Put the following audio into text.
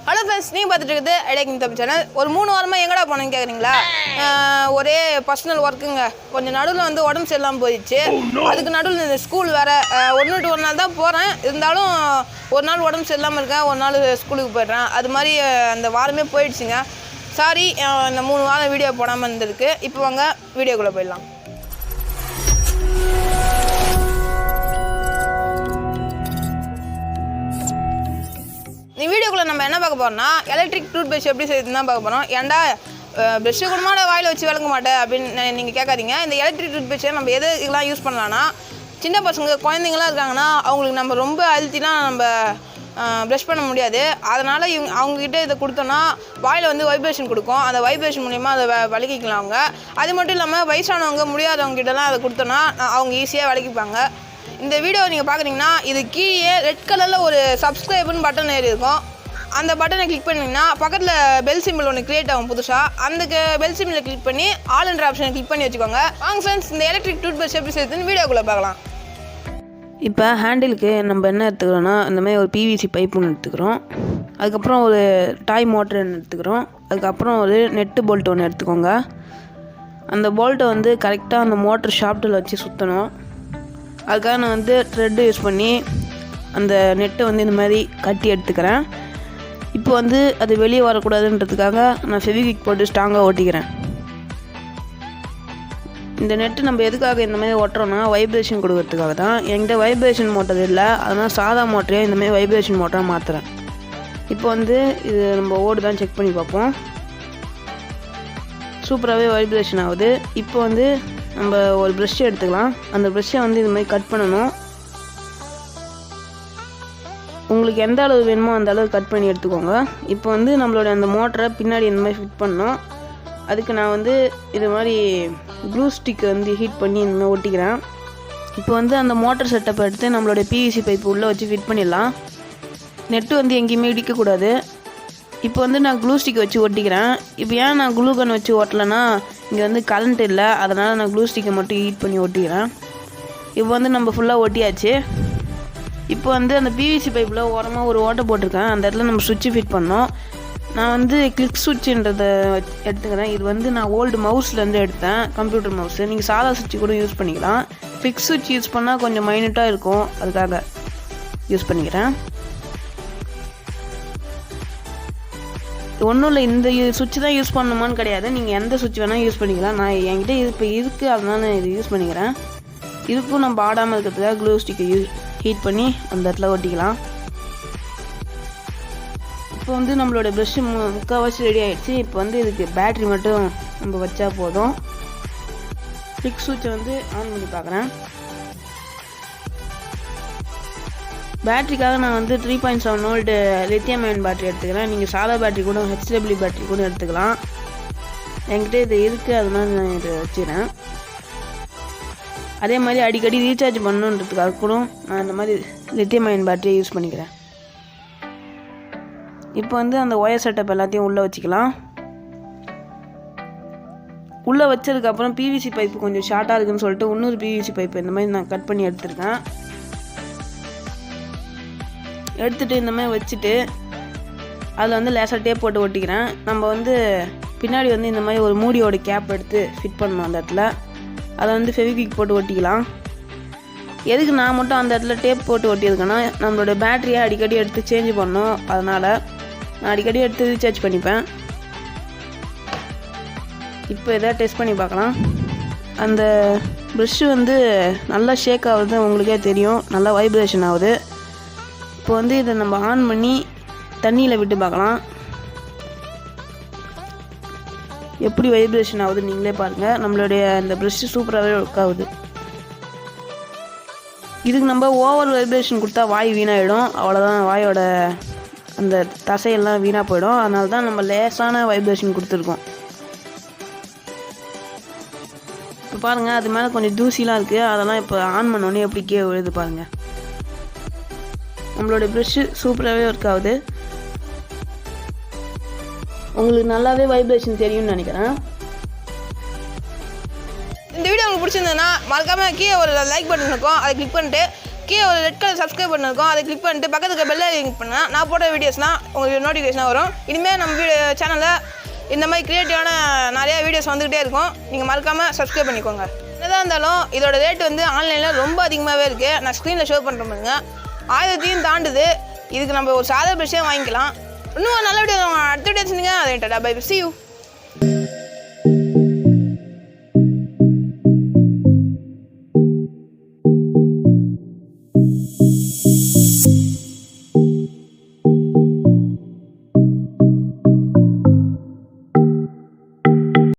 Hello friends, நீங்கள் பார்த்துட்டு இருக்குது ஐடியா தம்பி சேனல். ஒரு 3 வாரமாக எங்கடா போனேன்னு கேட்குறீங்களா? ஒரே பர்சனல் ஒர்க்குங்க. கொஞ்சம் நடுவில் வந்து உடம்பு சரியில்லாமல் போயிடுச்சு. அதுக்கு நடுவில் இந்த ஸ்கூல் வேறு 1 to 1 நாள் தான் போகிறேன். இருந்தாலும் ஒரு நாள் உடம்பு சரியில்லாமல் இருக்கேன், ஒரு நாள் ஸ்கூலுக்கு போய்ட்றேன். அது மாதிரி அந்த வாரமே போயிடுச்சுங்க. சாரி, இந்த 3 வாரம் வீடியோ போடாமல் இருந்திருக்கு. இப்போ வாங்க வீடியோக்குள்ளே போயிடலாம். வீடியோக்குள்ளே நம்ம என்ன பார்க்க போகிறோம்னா, எலக்ட்ரிக் டூத் ப்ரஷ் எப்படி செய்யுதுன்னு தான் பார்க்க போகிறோம். ஏன்டா ப்ரஷ்ஷு கூடமாட வாயில் வச்சு விளங்க மாட்டேன் அப்படின்னு நீங்கள் கேட்காதீங்க. இந்த எலக்ட்ரிக் டூத் ப்ரஷ்ஷை நம்ம எதுக்கெல்லாம் யூஸ் பண்ணலான்னா, சின்ன பசங்க குழந்தைங்களாம் இருக்காங்கன்னா அவங்களுக்கு நம்ம ரொம்ப அழுத்திலாம் நம்ம ப்ரஷ் பண்ண முடியாது. அதனால் அவங்கக்கிட்ட இதை கொடுத்தோன்னா வாயில் வந்து வைப்ரேஷன் கொடுக்கும். அந்த வைப்ரேஷன் மூலிமா அதை விளக்கிக்கலாம் அவங்க. அது மட்டும் இல்லாமல் வயசானவங்க முடியாதவங்ககிட்டலாம் அதை கொடுத்தோன்னா அவங்க ஈஸியாக விளக்கிப்பாங்க. இந்த வீடியோ நீங்கள் பார்க்குறீங்கன்னா இது கீழே ரெட் கலரில் ஒரு சப்ஸ்கிரைப்னு பட்டன் ஏறி இருக்கும். அந்த பட்டனை கிளிக் பண்ணிங்கன்னா பக்கத்தில் பெல் சிம்பிள் ஒன்று க்ரியேட் ஆகும் புதுசாக. அந்த பெல் சிம்பிளை கிளிக் பண்ணி ஆல் என்ற ஆப்ஷனை கிளிக் பண்ணி வச்சுக்கோங்க. வாங்க ஃப்ரெண்ட்ஸ், இந்த எலக்ட்ரிக் டூத் ப்ரஷ் எப்படி செய்யுதுன்னு வீடியோக்குள்ளே பார்க்கலாம். இப்போ ஹேண்டிலுக்கு நம்ம என்ன எடுத்துக்கிறோன்னா, இந்தமாதிரி ஒரு பிவிசி பைப் ஒன்று எடுத்துக்கிறோம். அதுக்கப்புறம் ஒரு டாய் மோட்டர் ஒன்று எடுத்துக்கிறோம். அதுக்கப்புறம் ஒரு நெட்டு போல்ட் ஒன்று எடுத்துக்கோங்க. அந்த போல்ட்டை வந்து கரெக்டாக அந்த மோட்டர் ஷாஃப்ட்டில் வச்சு சுற்றணும். அதுக்காக நான் வந்து த்ரெட்டு யூஸ் பண்ணி அந்த நெட்டை வந்து இந்த மாதிரி கட்டி எடுத்துக்கிறேன். இப்போ வந்து அது வெளியே வரக்கூடாதுன்றதுக்காக நான் ஃபெவிக்விக் போட்டு ஸ்ட்ராங்காக ஒட்டிக்கிறேன். இந்த நெட்டு நம்ம எதுக்காக இந்த மாதிரி ஒட்டுறோன்னா, வைப்ரேஷன் கொடுக்கறதுக்காக தான். என்கிட்ட வைப்ரேஷன் மோட்டர் இல்லை, அதனால் சாதா மோட்டரையே இந்த மாதிரி வைப்ரேஷன் மோட்டராக மாற்றுறேன். இப்போ வந்து இது நம்ம ஓடு தான் செக் பண்ணி பார்ப்போம். சூப்பராகவே வைப்ரேஷன் ஆகுது. இப்போ வந்து நம்ம ஒரு ப்ரஷ் எடுத்துக்கலாம். அந்த ப்ரஷ்ஷை வந்து இது மாதிரி கட் பண்ணணும். உங்களுக்கு எந்த அளவு வேணுமோ அந்த அளவு கட் பண்ணி எடுத்துக்கோங்க. இப்போ வந்து நம்மளோட அந்த மோட்டரை பின்னாடி இந்த மாதிரி ஃபிட் பண்ணணும். அதுக்கு நான் வந்து இது மாதிரி க்ளூ ஸ்டிக் வந்து ஹீட் பண்ணி இந்த மாதிரி ஒட்டிக்கிறேன். இப்போ வந்து அந்த மோட்டர் செட்டப்பை எடுத்து நம்மளோட பிவிசி பைப்பு உள்ளே வச்சு ஃபிட் பண்ணிடலாம். நெட்டு வந்து எங்கேயுமே இடிக்கக்கூடாது. இப்போ வந்து நான் க்ளூ ஸ்டிக் வச்சு ஒட்டிக்கிறேன். இப்போ ஏன் நான் க்ளூ கன் வச்சு ஒட்டலைன்னா, இங்கே வந்து கரண்ட் இல்லை, அதனால் நான் க்ளூ ஸ்டிக்கை மட்டும் ஹீட் பண்ணி ஒட்டிக்கிறேன். இப்போ வந்து நம்ம ஃபுல்லாக ஒட்டியாச்சு. இப்போ வந்து அந்த பிவிசி பைப்பில் ஓரமாக ஒரு ஓட்டை போட்டிருக்கேன். அந்த இடத்துல நம்ம சுவிட்சு ஃபிட் பண்ணோம். நான் வந்து கிளிக் சுவிட்சுன்றதை எடுத்துக்கிறேன். இது வந்து நான் ஓல்டு மவுஸ்லேருந்து எடுத்தேன், கம்ப்யூட்டர் மவுஸு. நீங்கள் சாதா சுவிட்சு கூட யூஸ் பண்ணிக்கலாம். கிளிக் சுவிட்ச் யூஸ் பண்ணால் கொஞ்சம் மைனூட்டாக இருக்கும், அதுக்காக யூஸ் பண்ணிக்கிறேன். ஒன்றும் இல்லை, இந்த சுவிட்சு தான் யூஸ் பண்ணணுமான்னு கிடையாது. நீங்கள் எந்த சுவிட்ச் வேணால் யூஸ் பண்ணிக்கலாம். நான் என்கிட்ட இது இப்போ இருக்குது, அதனால நான் இது யூஸ் பண்ணிக்கிறேன். இதுக்கும் நம்ம ஆடாமல் இருக்கிறதுக்காக க்ளூ ஸ்டிக்கை ஹீட் பண்ணி அந்த இடத்துல ஒட்டிக்கலாம். இப்போ வந்து நம்மளோட ப்ரஷ்ஷு முக்கால்வாசி ரெடி ஆகிடுச்சு. இப்போ வந்து இதுக்கு பேட்ரி மட்டும் நம்ம வச்சா போதும். கிளிக் சுவிட்சை வந்து ஆன் பண்ணி பார்க்குறேன். பேட்ரிக்காக நான் வந்து 3.7 volt லித்தியம் அயன் பேட்டரி எடுத்துக்கிறேன். நீங்கள் சாதா பேட்டரி கூட HW பேட்டரி கூட எடுத்துக்கலாம். என்கிட்ட இது இருக்குது, அதனால நான் இதை வச்சுக்கிறேன். அதே மாதிரி அடிக்கடி ரீசார்ஜ் பண்ணணுன்றதுக்காக கூட நான் இந்த மாதிரி லித்தியம் அயன் பேட்டரியை யூஸ் பண்ணிக்கிறேன். இப்போ வந்து அந்த ஒயர் செட்டப் எல்லாத்தையும் உள்ளே வச்சுக்கலாம். உள்ளே வச்சதுக்கப்புறம் பிவிசி பைப்பு கொஞ்சம் ஷார்ட்டாக இருக்குதுன்னு சொல்லிட்டு இன்னொரு பிவிசி பைப்பு இந்த மாதிரி நான் கட் பண்ணி எடுத்துருக்கேன். எடுத்துகிட்டு இந்த மாதிரி வச்சுட்டு அதில் வந்து லேசாக டேப் போட்டு ஒட்டிக்கிறேன். நம்ம வந்து பின்னாடி வந்து இந்த மாதிரி ஒரு மூடியோட கேப் எடுத்து ஃபிட் பண்ணணும் அந்த இடத்துல. அதை வந்து ஃபெவிக்விக் போட்டு ஒட்டிக்கலாம். எதுக்கு நான் மட்டும் அந்த இடத்துல டேப் போட்டு ஒட்டியிருக்கேன்னா, நம்மளோட பேட்டரியை அடிக்கடி எடுத்து சேஞ்ச் பண்ணணும். அதனால் நான் அடிக்கடி எடுத்து ரீசார்ஜ் பண்ணிப்பேன். இப்போ எதாவது டெஸ்ட் பண்ணி பார்க்கலாம். அந்த ப்ரஷ்ஷு வந்து நல்லா ஷேக் ஆகுது, உங்களுக்கே தெரியும். நல்லா வைப்ரேஷன் ஆகுது. இப்போ வந்து இதை நம்ம ஆன் பண்ணி தண்ணியில் விட்டு பார்க்கலாம். எப்படி வைப்ரேஷன் ஆகுது நீங்களே பாருங்கள். நம்மளுடைய இந்த ப்ரஷ்ஷு சூப்பராகவே ஒர்க் ஆகுது. இதுக்கு நம்ம ஓவர் வைப்ரேஷன் கொடுத்தா வாய் வீணாகிடும். அவ்வளோதான், வாயோட அந்த தசையெல்லாம் வீணாக போயிடும். அதனால தான் நம்ம லேசான வைப்ரேஷன் கொடுத்துருக்கோம். இப்போ பாருங்கள், அது மேலே கொஞ்சம் தூசிலாம் இருக்குது. அதெல்லாம் இப்போ ஆன் பண்ணோடனே எப்படி கீழே விழுது பாருங்கள். நம்மளோட ப்ரஷ்ஷு சூப்பராகவே ஒர்க் ஆகுது. உங்களுக்கு நல்லாவே வைப்ரேஷன் தெரியும்னு நினைக்கிறேன். இந்த வீடியோ உங்களுக்கு பிடிச்சிருந்ததுன்னா மறக்காமல் கீழே ஒரு லைக் பட்டன் இருக்கும், அதை கிளிக் பண்ணிட்டு கீழே ஒரு ரெட் கலர் சப்ஸ்கிரைப் பண்ணிருக்கோம். அதை கிளிக் பண்ணிட்டு பக்கத்துக்கு பெல்லை கிளிக் பண்ணால் நான் போடுற வீடியோஸ்னால் உங்களுக்கு நோட்டிஃபிகேஷனாக வரும். இனிமேல் நம்ம சேனலில் இந்த மாதிரி க்ரியேட்டிவான நிறையா வீடியோஸ் வந்துக்கிட்டே இருக்கும். நீங்கள் மறக்காமல் சப்ஸ்கிரைப் பண்ணிக்கோங்க. என்னதான் இருந்தாலும் இதோட ரேட் வந்து ஆன்லைனில் ரொம்ப அதிகமாகவே இருக்குது. நான் ஸ்க்ரீனில் ஷோ பண்ணுற பாருங்க, 1000 தாண்டுது. இதுக்கு நம்ம ஒரு சாதா ப்ரஷ்ஷே வாங்கிக்கலாம். இன்னும் நல்ல வீடியோ அடுத்த வீடியோ செஞ்சுங்க. அதை டாடா பை, see you.